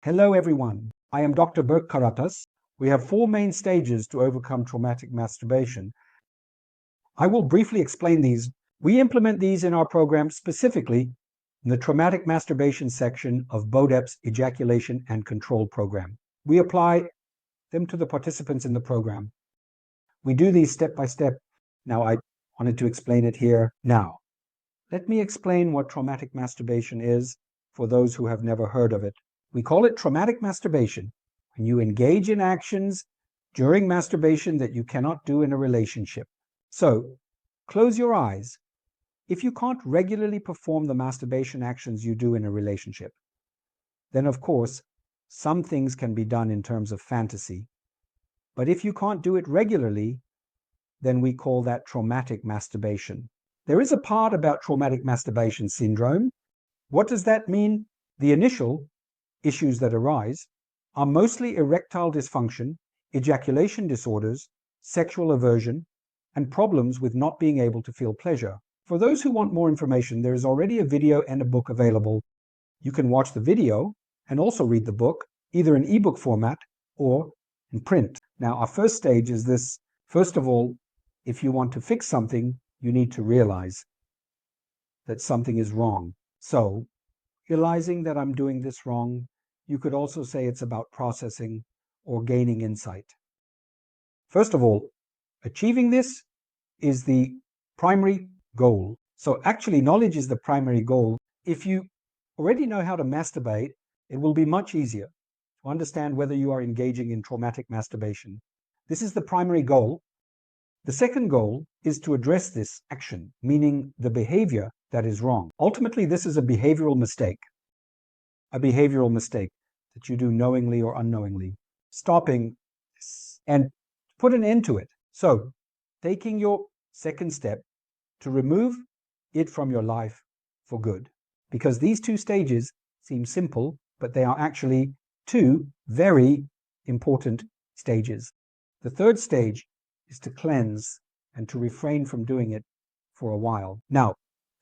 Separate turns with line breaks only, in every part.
Hello everyone, I am drberkkkaratas. We have 4 main stages to overcome traumatic masturbation. I will briefly explain these. We implement these in our program, specifically in the traumatic masturbation section of BODEP's ejaculation and control program. We apply them to the participants in the program. We do these step by step. Now I wanted to explain it here now. Let me explain what traumatic masturbation is for those who have never heard of it. We call it traumatic masturbation when you engage in actions during masturbation that you cannot do in a relationship. So, close your eyes. If you can't regularly perform the masturbation actions you do in a relationship, then of course, some things can be done in terms of fantasy. But if you can't do it regularly, then we call that traumatic masturbation. There is a part about traumatic masturbation syndrome. What does that mean? The initial issues that arise are mostly erectile dysfunction, ejaculation disorders, sexual aversion, and problems with not being able to feel pleasure. For those who want more information, there is already a video and a book available. You can watch the video and also read the book, either in ebook format or in print. Now, our first stage is this. First of all, if you want to fix something, you need to realize that something is wrong. So, realizing that I'm doing this wrong, you could also say it's about processing or gaining insight. First of all, achieving this is the primary goal. So actually, knowledge is the primary goal. If you already know how to masturbate, it will be much easier to understand whether you are engaging in traumatic masturbation. This is the primary goal. The second goal is to address this action, meaning the behavior that is wrong. Ultimately, this is a behavioral mistake that you do knowingly or unknowingly. Stopping and put an end to it. So, taking your second step to remove it from your life for good. Because these 2 stages seem simple, but they are actually 2 very important stages. The third stage is to cleanse and to refrain from doing it for a while. Now,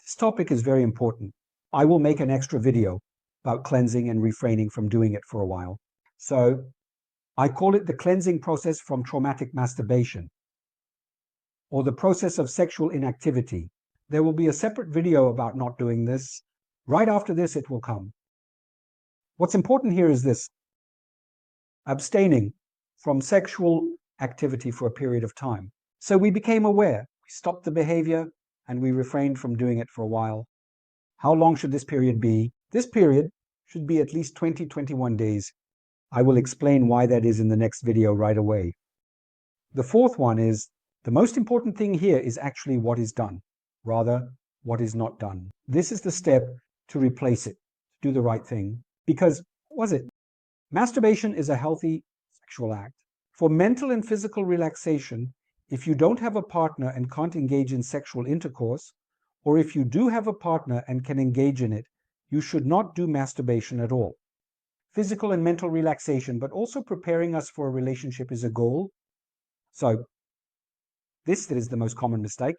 this topic is very important. I will make an extra video about cleansing and refraining from doing it for a while. So, I call it the cleansing process from traumatic masturbation, or the process of sexual inactivity. There will be a separate video about not doing this. Right after this, it will come. What's important here is this: abstaining from sexual activity for a period of time. So we became aware, we stopped the behavior, and we refrained from doing it for a while. How long should this period be? This period should be at least 20-21 days. I will explain why that is in the next video right away. The fourth one is, the most important thing here is actually what is done, rather what is not done. This is the step to replace it, to do the right thing. Because, what was it? Masturbation is a healthy sexual act. For mental and physical relaxation, if you don't have a partner and can't engage in sexual intercourse, or if you do have a partner and can engage in it, you should not do masturbation at all. Physical and mental relaxation, but also preparing us for a relationship is a goal. So, this is the most common mistake.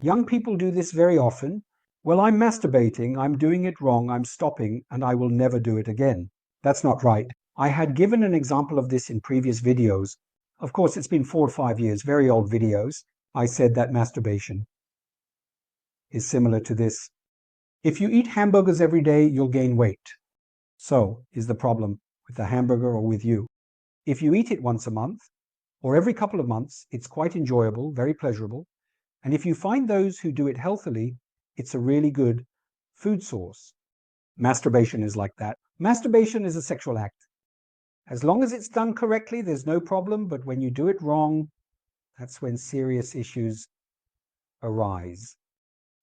Young people do this very often. Well, I'm masturbating, I'm doing it wrong, I'm stopping, and I will never do it again. That's not right. I had given an example of this in previous videos. Of course, it's been 4 or 5 years, very old videos. I said that masturbation is similar to this. If you eat hamburgers every day, you'll gain weight. So, is the problem with the hamburger or with you? If you eat it once a month, or every couple of months, it's quite enjoyable, very pleasurable. And if you find those who do it healthily, it's a really good food source. Masturbation is like that. Masturbation is a sexual act. As long as it's done correctly, there's no problem, but when you do it wrong, that's when serious issues arise,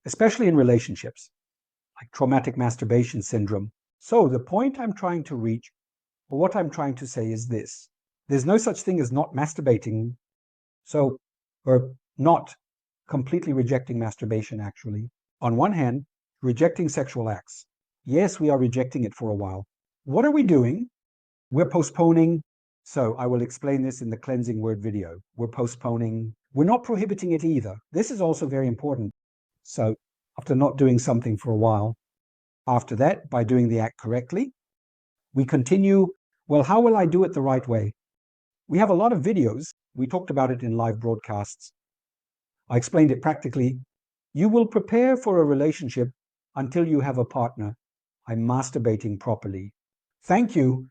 especially in relationships, like traumatic masturbation syndrome. So the point I'm trying to reach, or what I'm trying to say is this: there's no such thing as not masturbating, or not completely rejecting masturbation, actually. On one hand, rejecting sexual acts. Yes, we are rejecting it for a while. What are we doing? We're postponing. So I will explain this in the cleansing word video. We're postponing. We're not prohibiting it either. This is also very important. So after not doing something for a while, after that, by doing the act correctly, We continue, well, how will I do it the right way? We have a lot of videos. We talked about it in live broadcasts. I explained it practically. You will prepare for a relationship until you have a partner. I'm masturbating properly. Thank you